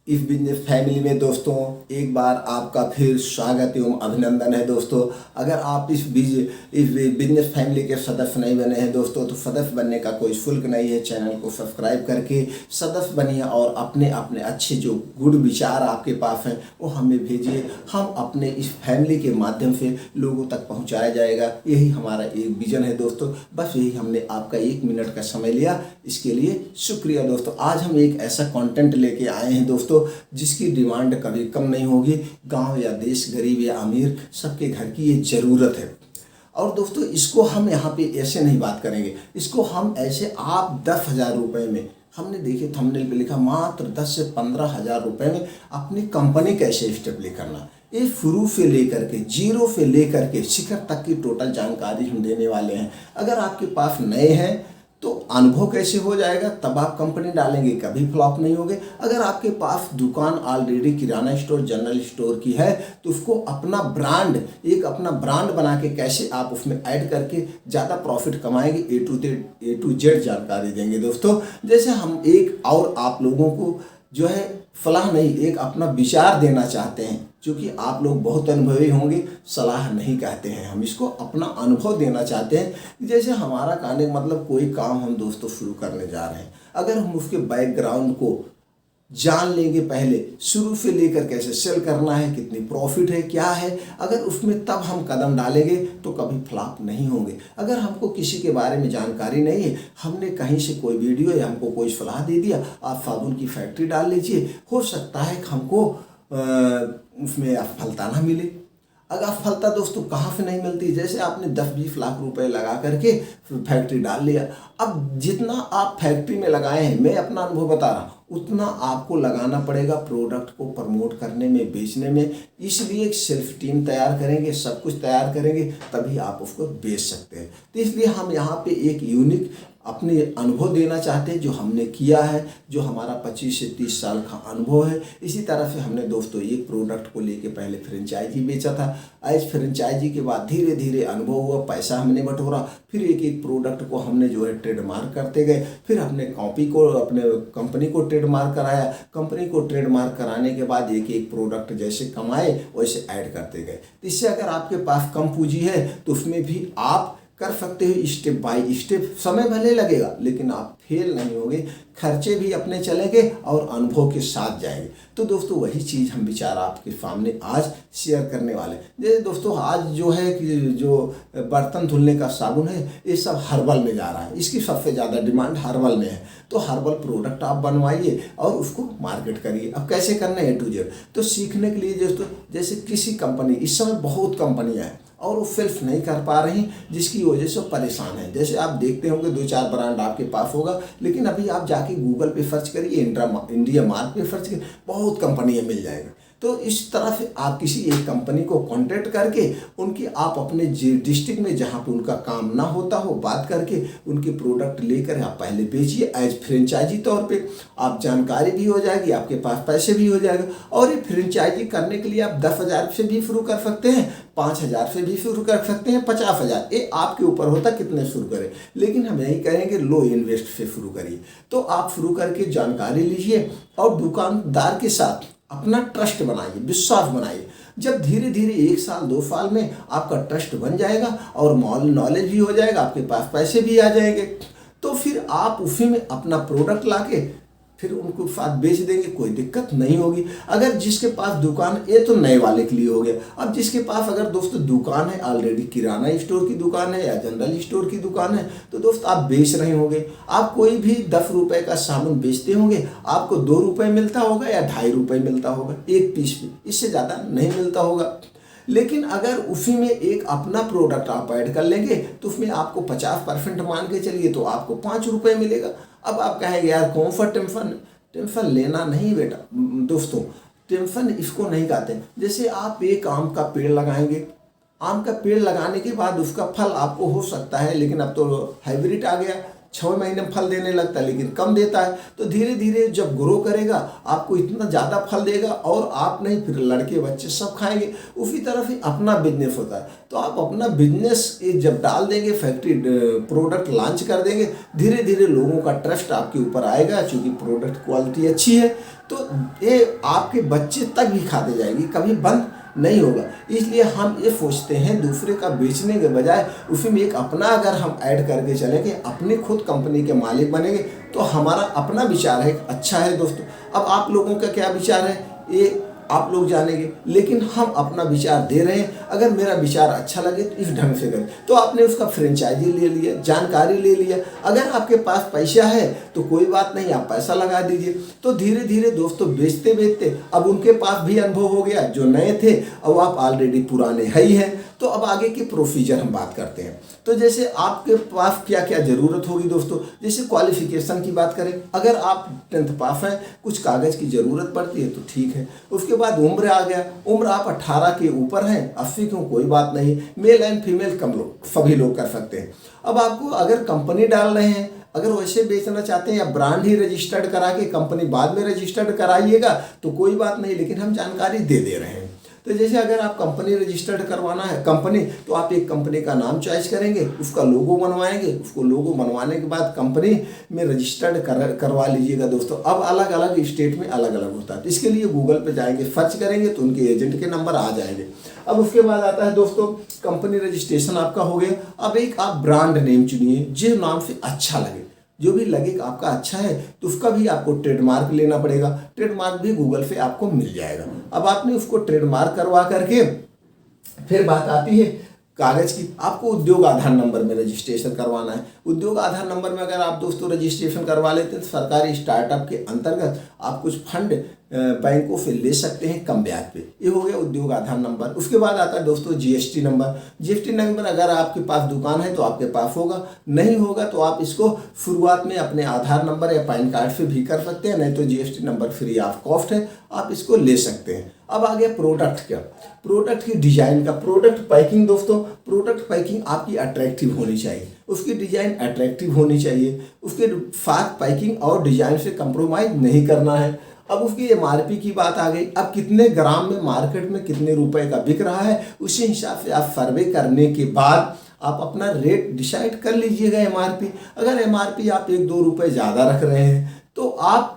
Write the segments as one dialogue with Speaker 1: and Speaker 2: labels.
Speaker 1: इस business family में दोस्तों एक बार आपका फिर स्वागत एवं अभिनंदन है दोस्तों। अगर आप इस बिजनेस फैमिली के सदस्य नहीं बने हैं दोस्तों तो सदस्य बनने का कोई शुल्क नहीं है। चैनल को सब्सक्राइब करके सदस्य बनिए और अपने अपने अच्छे जो गुड विचार आपके पास हैं वो हमें भेजिए। हम अपने इस फैमिली के माध्यम से लोगों तक पहुंचाया जाएगा, यही हमारा एक विजन है दोस्तों। बस यही हमने आपका 1 मिनट का समय लिया, इसके लिए शुक्रिया दोस्तों। आज हम एक ऐसा कंटेंट लेके आए हैं दोस्तों जिसकी डिमांड कभी कम नहीं होगी। गांव या देश, गरीब या अमीर, सबके घर की ये ज़रूरत है। और दोस्तों इसको हम यहाँ पे ऐसे नहीं बात करेंगे, इसको हम ऐसे आप 10,000 रुपये में, हमने देखिए थंबनेल पे लिखा मात्र 10 से 15,000 रुपये में अपनी कंपनी कैसे स्टेब्लिश करना, ये शुरू से लेकर के जीरो से लेकर के शिखर तक की टोटल जानकारी हम देने वाले हैं। अगर आपके पास नए हैं तो अनुभव कैसे हो जाएगा, तब आप कंपनी डालेंगे, कभी फ्लॉप नहीं होगे। अगर आपके पास दुकान ऑलरेडी किराना स्टोर, जनरल स्टोर की है तो उसको अपना ब्रांड, एक अपना ब्रांड बना के कैसे आप उसमें ऐड करके ज़्यादा प्रॉफिट कमाएंगे, ए टू जेड जानकारी देंगे दोस्तों। जैसे हम एक और आप लोगों को जो है सलाह नहीं, एक अपना विचार देना चाहते हैं, क्योंकि आप लोग बहुत अनुभवी होंगे, सलाह नहीं कहते हैं, हम इसको अपना अनुभव देना चाहते हैं। जैसे हमारा कहने का मतलब कोई काम हम दोस्तों शुरू करने जा रहे हैं, अगर हम उसके बैकग्राउंड को जान लेंगे, पहले शुरू से लेकर कैसे सेल करना है, कितनी प्रॉफिट है, क्या है, अगर उसमें तब हम कदम डालेंगे तो कभी फ्लॉप नहीं होंगे। अगर हमको किसी के बारे में जानकारी नहीं है, हमने कहीं से कोई वीडियो या हमको कोई सलाह दे दिया, आप साबुन की फैक्ट्री डाल लीजिए, हो सकता है कि हमको उसमें असफलता ना मिले। अगर असफलता दोस्तों कहाँ से नहीं मिलती, जैसे आपने 10-20 लाख रुपए लगा करके फैक्ट्री डाल लिया, अब जितना आप फैक्ट्री में लगाए हैं, मैं अपना अनुभव बता रहा हूँ, उतना आपको लगाना पड़ेगा प्रोडक्ट को प्रमोट करने में, बेचने में। इसलिए एक सेल्फ टीम तैयार करेंगे, सब कुछ तैयार करेंगे, तभी आप उसको बेच सकते हैं। तो इसलिए हम यहाँ पे एक यूनिक अपने अनुभव देना चाहते हैं जो हमने किया है, जो हमारा 25 से 30 साल का अनुभव है। इसी तरह से हमने दोस्तों एक प्रोडक्ट को लेके पहले फ्रेंचाइजी बेचा था, आज फ्रेंचाइजी के बाद धीरे धीरे अनुभव हुआ, पैसा हमने बटोरा, फिर एक एक प्रोडक्ट को हमने जो है ट्रेडमार्क करते गए, फिर अपने कॉपी को, अपने कंपनी को ट्रेडमार्क कराया, कंपनी को ट्रेडमार्क कराने के बाद एक एक प्रोडक्ट जैसे कमाए वैसे ऐड करते गए। इससे अगर आपके पास कम पूंजी है तो उसमें भी आप कर सकते हो, स्टेप बाय स्टेप। समय भले लगेगा लेकिन आप फेल नहीं होंगे, खर्चे भी अपने चलेंगे और अनुभव के साथ जाएंगे। तो दोस्तों वही चीज़ हम विचार आपके सामने आज शेयर करने वाले हैं। जैसे दोस्तों आज जो है कि जो बर्तन धुलने का साबुन है ये सब हर्बल में जा रहा है, इसकी सबसे ज़्यादा डिमांड हर्बल में है। तो हर्बल प्रोडक्ट आप बनवाइए और उसको मार्केट करिए। अब कैसे करना है A to Z, तो सीखने के लिए दोस्तों जैसे किसी कंपनी, इस समय बहुत कंपनियाँ हैं और वो सेल्फ नहीं कर पा रही, जिसकी वजह से परेशान है। जैसे आप देखते होंगे 2-4 ब्रांड आपके पास होगा, लेकिन अभी आप जाके गूगल पे सर्च करिए, इंडिया मार्ट पे सर्च करिए, बहुत कंपनियां मिल जाएगी। तो इस तरह से आप किसी एक कंपनी को कांटेक्ट करके उनकी आप अपने डिस्ट्रिक्ट में जहाँ पे उनका काम ना होता हो, बात करके उनके प्रोडक्ट लेकर आप पहले बेचिए एज फ्रेंचाइजी तौर पे। आप जानकारी भी हो जाएगी, आपके पास पैसे भी हो जाएगा। और ये फ्रेंचाइजी करने के लिए आप 10,000 से भी शुरू कर सकते हैं, 5,000 से भी शुरू कर सकते हैं, 50,000, ये आपके ऊपर होता कितने शुरू करें। लेकिन हम यही कहेंगे लो इन्वेस्ट से शुरू करिए। तो आप शुरू करके जानकारी लीजिए और दुकानदार के साथ अपना ट्रस्ट बनाइए, विश्वास बनाइए। जब धीरे धीरे 1 साल 2 साल में आपका ट्रस्ट बन जाएगा और नॉलेज भी हो जाएगा, आपके पास पैसे भी आ जाएंगे, तो फिर आप उसी में अपना प्रोडक्ट लाके फिर उनको साथ बेच देंगे, कोई दिक्कत नहीं होगी। अगर जिसके पास दुकान, ये तो नए वाले के लिए हो गया। अब जिसके पास अगर दोस्तों दुकान है ऑलरेडी, किराना स्टोर की दुकान है या जनरल स्टोर की दुकान है, तो दोस्त आप बेच रहे होंगे, आप कोई भी 10 रुपए का साबुन बेचते होंगे, आपको 2 रुपये मिलता होगा या 2.5 रुपये मिलता होगा एक पीस पे, इससे ज़्यादा नहीं मिलता होगा। लेकिन अगर उसी में एक अपना प्रोडक्ट आप ऐड कर लेंगे तो उसमें आपको 50% मान के चलिए तो आपको 5 रुपये मिलेगा। अब आप कहेंगे यार कौन सा टेंशन लेना नहीं बेटा। दोस्तों टेंशन इसको नहीं कहते। जैसे आप एक आम का पेड़ लगाएंगे, आम का पेड़ लगाने के बाद उसका फल आपको हो सकता है, लेकिन अब तो हाइब्रिड आ गया, 6 महीने में फल देने लगता है लेकिन कम देता है। तो धीरे धीरे जब ग्रो करेगा आपको इतना ज़्यादा फल देगा और आप नहीं फिर लड़के बच्चे सब खाएंगे। उसी तरह ही अपना बिजनेस होता है। तो आप अपना बिजनेस जब डाल देंगे, फैक्ट्री प्रोडक्ट लॉन्च कर देंगे, धीरे धीरे लोगों का ट्रस्ट आपके ऊपर आएगा। चूँकि प्रोडक्ट क्वालिटी अच्छी है तो ये आपके बच्चे तक भी खाते जाएंगे, कभी बंद नहीं होगा। इसलिए हम ये सोचते हैं दूसरे का बेचने के बजाय उसी में एक अपना अगर हम ऐड करके चलेंगे, अपनी खुद कंपनी के मालिक बनेंगे तो हमारा अपना विचार है अच्छा है दोस्तों। अब आप लोगों का क्या विचार है ये आप लोग जानेंगे, लेकिन हम अपना विचार दे रहे हैं। अगर मेरा विचार अच्छा लगे तो इस ढंग से करें। तो आपने उसका फ्रेंचाइजी ले लिया, जानकारी ले लिया। अगर आपके पास पैसा है तो कोई बात नहीं, आप पैसा लगा दीजिए। तो धीरे धीरे दोस्तों बेचते बेचते अब उनके पास भी अनुभव हो गया, जो नए थे अब आप ऑलरेडी पुराने है ही हैं। तो अब आगे की प्रोसीजर हम बात करते हैं। तो जैसे आपके पास क्या क्या ज़रूरत होगी दोस्तों, जैसे क्वालिफिकेशन की बात करें, अगर आप 10th पास हैं, कुछ कागज़ की ज़रूरत पड़ती है तो ठीक है। उसके बाद उम्र आ गया, उम्र आप 18 के ऊपर हैं, 80 क्यों कोई बात नहीं, मेल एंड फीमेल कम लोग सभी लोग कर सकते हैं। अब आपको अगर कंपनी डाल रहे हैं, अगर वैसे बेचना चाहते हैं या ब्रांड ही रजिस्टर्ड करा के कंपनी बाद में रजिस्टर्ड कराइएगा तो कोई बात नहीं, लेकिन हम जानकारी दे रहे हैं। तो जैसे अगर आप कंपनी रजिस्टर्ड करवाना है कंपनी, तो आप एक कंपनी का नाम चॉइस करेंगे, उसका लोगो बनवाएंगे। उसको लोगो बनवाने के बाद कंपनी में रजिस्टर्ड करवा लीजिएगा दोस्तों। अब अलग अलग स्टेट में अलग अलग होता है, तो इसके लिए गूगल पे जाएंगे, सर्च करेंगे तो उनके एजेंट के नंबर आ जाएंगे। अब उसके बाद आता है दोस्तों कंपनी रजिस्ट्रेशन आपका हो गया। अब एक आप ब्रांड नेम चुनिए जिस नाम से अच्छा लगे, जो भी लगे आपका अच्छा है तो उसका भी आपको ट्रेडमार्क लेना पड़ेगा। ट्रेडमार्क भी गूगल से आपको मिल जाएगा। अब आपने उसको ट्रेडमार्क करवा करके फिर बात आती है कागज़ की। आपको उद्योग आधार नंबर में रजिस्ट्रेशन करवाना है। उद्योग आधार नंबर में अगर आप दोस्तों रजिस्ट्रेशन करवा लेते हैं तो सरकारी स्टार्टअप के अंतर्गत आप कुछ फंड बैंकों से ले सकते हैं कम ब्याज पे। ये हो गया उद्योग आधार नंबर। उसके बाद आता है दोस्तों जीएसटी नंबर। जीएसटी नंबर अगर आपके पास दुकान है तो आपके पास होगा, नहीं होगा तो आप इसको शुरुआत में अपने आधार नंबर या पैन कार्ड से भी कर सकते हैं, नहीं तो GST number free of cost है, आप इसको ले सकते हैं। अब आ गया प्रोडक्ट का, प्रोडक्ट की डिजाइन का। प्रोडक्ट पैकिंग दोस्तों, प्रोडक्ट पैकिंग आपकी अट्रैक्टिव होनी चाहिए, उसकी डिजाइन अट्रैक्टिव होनी चाहिए। उसके साथ पैकिंग और डिजाइन से कंप्रोमाइज नहीं करना है। अब उसकी एमआरपी की बात आ गई। अब कितने ग्राम में मार्केट में कितने रुपए का बिक रहा है, उसी हिसाब से आप सर्वे करने के बाद आप अपना रेट डिसाइड कर लीजिएगा एमआरपी। अगर एमआरपी आप 1-2 रुपए ज़्यादा रख रहे हैं तो आप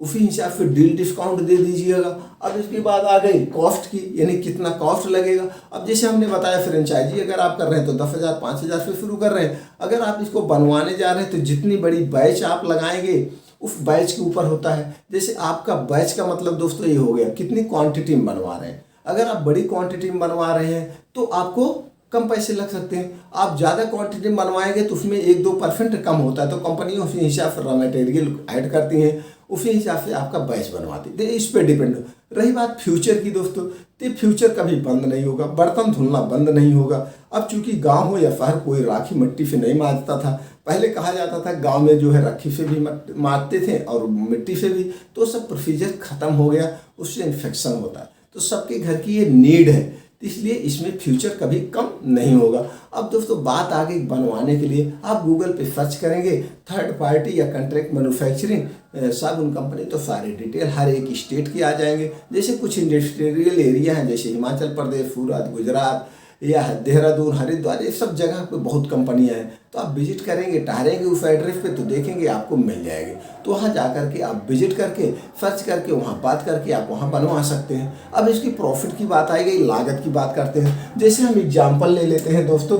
Speaker 1: उसी हिसाब से डील डिस्काउंट दे दीजिएगा। अब इसके बाद आ गई कॉस्ट की, यानी कितना कॉस्ट लगेगा। अब जैसे हमने बताया फ्रेंचाइजी अगर आप कर रहे हैं तो 10,000 5,000 से शुरू कर रहे हैं। अगर आप इसको बनवाने जा रहे हैं तो जितनी बड़ी बैच आप लगाएंगे उस बैच के ऊपर होता है। जैसे आपका बैच का मतलब दोस्तों ये हो गया कितनी क्वांटिटी में बनवा रहे हैं। अगर आप बड़ी क्वांटिटी में बनवा रहे हैं तो आपको कम पैसे लग सकते हैं। आप ज़्यादा क्वांटिटी में बनवाएंगे तो उसमें 1-2% कम होता है, तो कंपनी उसी हिसाब से रॉ मटेरियल ऐड करती हैं, उसी हिसाब से आपका बैच बनवाती है। इस पर डिपेंड। रही बात फ्यूचर की दोस्तों, तो फ्यूचर कभी बंद नहीं होगा, बर्तन धुलना बंद नहीं होगा। अब चूंकि गांव हो या शहर, कोई राखी मिट्टी से नहीं मांजता था। पहले कहा जाता था गांव में जो है राखी से भी मारते थे और मिट्टी से भी, तो सब प्रोसीजर खत्म हो गया, उससे इन्फेक्शन होता है। तो सबके घर की ये नीड है, इसलिए इसमें फ्यूचर कभी कम नहीं होगा। अब दोस्तों बात आ गई बनवाने के लिए, आप गूगल पे सर्च करेंगे थर्ड पार्टी या कॉन्ट्रैक्ट मैन्युफैक्चरिंग साबुन कंपनी, तो सारे डिटेल हर एक स्टेट के आ जाएंगे। जैसे कुछ इंडस्ट्रियल एरिया हैं जैसे हिमाचल प्रदेश, सूरत, गुजरात या देहरादून, हरिद्वार, ये सब जगह पे बहुत कंपनियां हैं। तो आप विजिट करेंगे, ठहरेंगे उस एड्रेस पे तो देखेंगे आपको मिल जाएगी। तो वहाँ जा करके आप विजिट करके सर्च करके वहाँ बात करके आप वहाँ बनवा सकते हैं। अब इसकी प्रॉफिट की बात आई गई, लागत की बात करते हैं। जैसे हम एग्जाम्पल ले लेते हैं दोस्तों,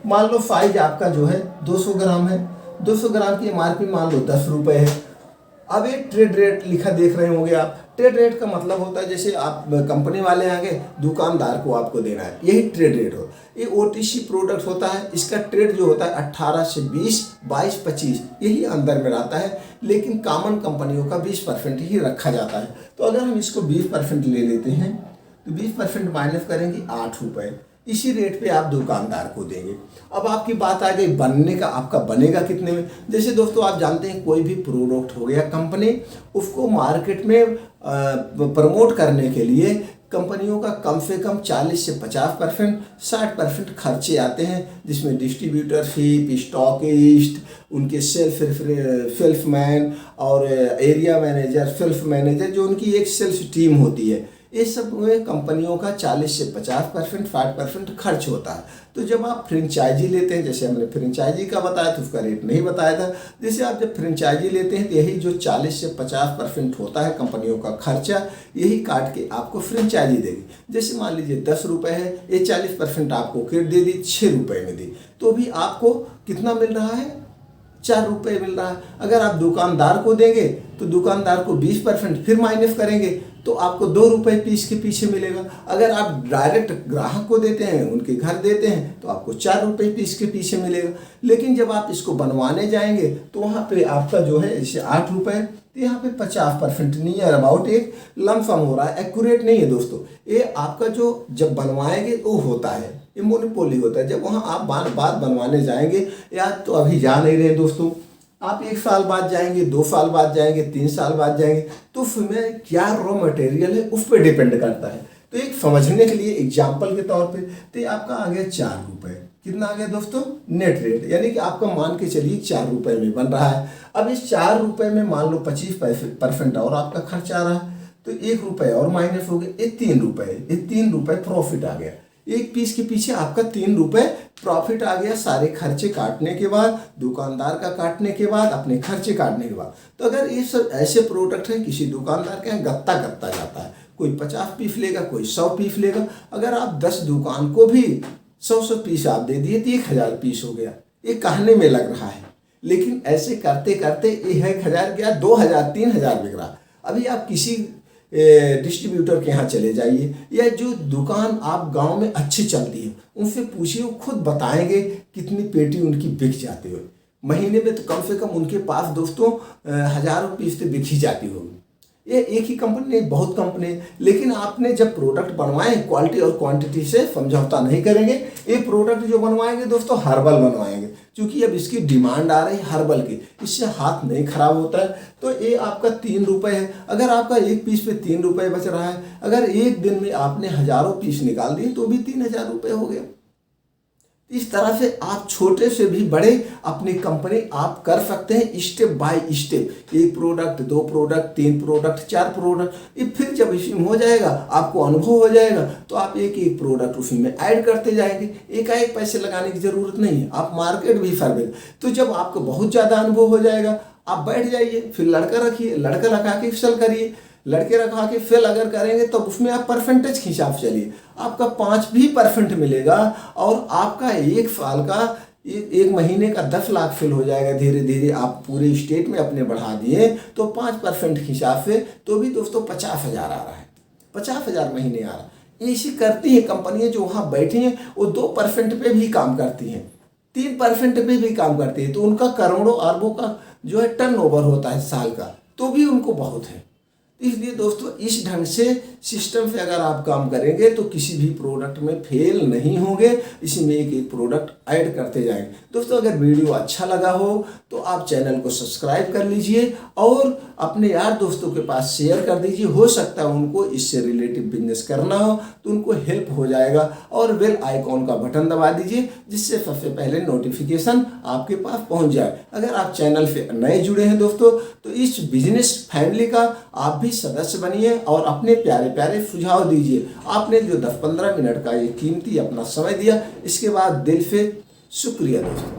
Speaker 1: मान लो साइज आपका जो है 200 ग्राम है, 200 ग्राम की एमआरपी मान लो 10 रुपये है। अब ये ट्रेड रेट लिखा देख रहे होंगे आप। ट्रेड रेट का मतलब होता है जैसे आप कंपनी वाले आगे दुकानदार को आपको देना है, यही ट्रेड रेट हो। ये ओटीसी प्रोडक्ट होता है, इसका ट्रेड जो होता है 18 से 20, 22, 25 यही अंदर में रहता है, लेकिन कॉमन कंपनियों का 20% ही रखा जाता है। तो अगर हम इसको 20% ले लेते हैं तो 20% माइनस करेंगे 8 रुपये, इसी रेट पे आप दुकानदार को देंगे। अब आपकी बात आ गई बनने का, आपका बनेगा कितने में। जैसे दोस्तों आप जानते हैं कोई भी प्रोडक्ट हो गया, कंपनी उसको मार्केट में प्रमोट करने के लिए कंपनियों का कम से कम 40 से 50%, 60% खर्चे आते हैं, जिसमें डिस्ट्रीब्यूटर फी, स्टॉकिस्ट, उनके सेल्समैन और एरिया मैनेजर, सेल्फ मैनेजर, जो उनकी एक सेल्स टीम होती है, ये सब में कंपनियों का 40 से 50%, 60% खर्च होता है। तो जब आप फ्रेंचाइजी लेते हैं, जैसे हमने फ्रेंचाइजी का बताया तो उसका रेट नहीं बताया था, जैसे आप जब फ्रेंचाइजी लेते हैं तो यही जो 40 से 50% होता है कंपनियों का खर्चा, यही काट के आपको फ्रेंचाइजी देगी। जैसे मान लीजिए 10 रुपये है, ये 40% आपको किट दे दी, 6 रुपये में दी, तो भी आपको कितना मिल रहा है, 4 रुपये मिल रहा है। अगर आप दुकानदार को देंगे तो दुकानदार को 20% फिर माइनस करेंगे तो आपको 2 रुपये पीस के पीछे मिलेगा। अगर आप डायरेक्ट ग्राहक को देते हैं, उनके घर देते हैं, तो आपको 4 रुपये पीस के पीछे मिलेगा। लेकिन जब आप इसको बनवाने जाएंगे तो वहाँ पे आपका जो है जैसे 8 रुपये, तो यहाँ पे 50% नियर अबाउट एक लमसम हो रहा है, एक्यूरेट नहीं है दोस्तों। ये आपका जो जब बनवाएंगे तो होता है, ये मोनोपोली होता है। जब वहाँ आप बात बनवाने जाएंगे, या तो अभी जा नहीं रहे दोस्तों, आप 1 साल बाद जाएंगे, 2 साल बाद जाएंगे, 3 साल बाद जाएंगे, तो उसमें क्या रॉ मटेरियल है उस पर डिपेंड करता है। तो एक समझने के लिए एग्जाम्पल के तौर पे, तो आपका आ गया 4 रुपये, कितना आ गया दोस्तों, नेट रेट, यानी कि आपका मान के चलिए 4 रुपये में बन रहा है। अब इस 4 रुपये में मान लो 25% और आपका खर्च आ रहा है, तो 1 रुपये और माइनस हो गया, ये 3 रुपये, ये 3 रुपये प्रॉफिट आ गया। एक पीस के पीछे आपका 3 रुपये प्रॉफिट आ गया, सारे खर्चे काटने के बाद, दुकानदार का काटने के बाद, अपने खर्चे काटने के बाद। तो अगर ये सब ऐसे प्रोडक्ट हैं, किसी दुकानदार के यहाँ गत्ता गत्ता जाता है, कोई 50 पीस लेगा, कोई 100 पीस लेगा। अगर आप 10 दुकान को भी 100 पीस आप दे दिए तो 1000 पीस हो गया। ये कहने में लग रहा है, लेकिन ऐसे करते करते 1000 गया, 2000, 3000 बिक रहा। अभी आप किसी डिस्ट्रीब्यूटर के यहाँ चले जाइए, या जो दुकान आप गांव में अच्छी चलती है उनसे पूछिए, वो खुद बताएंगे कितनी पेटी उनकी बिक जाती है। महीने में तो कम से कम उनके पास दोस्तों हजारों पीस तो बिक ही जाती होगी। ये एक ही कंपनी नहीं, बहुत कंपनी है। लेकिन आपने जब प्रोडक्ट बनवाए, क्वालिटी और क्वांटिटी से समझौता नहीं करेंगे। ये प्रोडक्ट जो बनवाएंगे दोस्तों हर्बल बनवाएंगे, क्योंकि अब इसकी डिमांड आ रही है हर्बल की, इससे हाथ नहीं खराब होता है। तो ये आपका 3 रुपये है। अगर आपका एक पीस पे 3 रुपये बच रहा है, अगर एक दिन में आपने हजारों पीस निकाल दिए तो भी 3000 रुपये हो गए। इस तरह से आप छोटे से भी बड़े अपनी कंपनी आप कर सकते हैं, step by step. 1 product, 2 product, 3 product, 4 product, ये फिर जब इसी में हो जाएगा, आपको अनुभव हो जाएगा, तो आप एक एक प्रोडक्ट उसी में ऐड करते जाएंगे। एकाएक पैसे लगाने की जरूरत नहीं है, आप मार्केट भी फैलेंगे। तो जब आपको बहुत ज़्यादा अनुभव हो जाएगा, आप बैठ जाइए, फिर लड़का रखिए, लड़का रखा के सेल करिए। लड़के रखा के फेल अगर करेंगे तो उसमें आप परसेंटेज के हिसाब से चलिए, आपका 5% मिलेगा, और आपका 1 साल का, 1 महीने का 10 लाख फेल हो जाएगा। धीरे धीरे आप पूरे स्टेट में अपने बढ़ा दिए तो 5% के हिसाब से तो भी दोस्तों 50,000 आ रहा है, 50,000 महीने आ रहा है। ऐसी करती है कंपनियां जो वहाँ बैठी हैं, वो 2% पे भी काम करती हैं, 3% पे भी काम करती है, तो उनका करोड़ों अरबों का जो है टर्नओवर होता है साल का, तो भी उनको बहुत है। इसलिए दोस्तों इस ढंग से सिस्टम से अगर आप काम करेंगे तो किसी भी प्रोडक्ट में फेल नहीं होंगे। इसमें एक एक प्रोडक्ट ऐड करते जाएंगे। दोस्तों अगर वीडियो अच्छा लगा हो तो आप चैनल को सब्सक्राइब कर लीजिए और अपने यार दोस्तों के पास शेयर कर दीजिए। हो सकता है उनको इससे रिलेटिव बिजनेस करना हो तो उनको हेल्प हो जाएगा। और बेल आइकॉन का बटन दबा दीजिए, जिससे सबसे पहले नोटिफिकेशन आपके पास पहुंच जाए। अगर आप चैनल से नए जुड़े हैं दोस्तों तो इस बिजनेस फैमिली का आप भी सदस्य बनिए और अपने प्यारे प्यारे सुझाव दीजिए। आपने जो 10-15 मिनट का ये कीमती अपना समय दिया, इसके बाद दिल से शुक्रिया दोस्तों।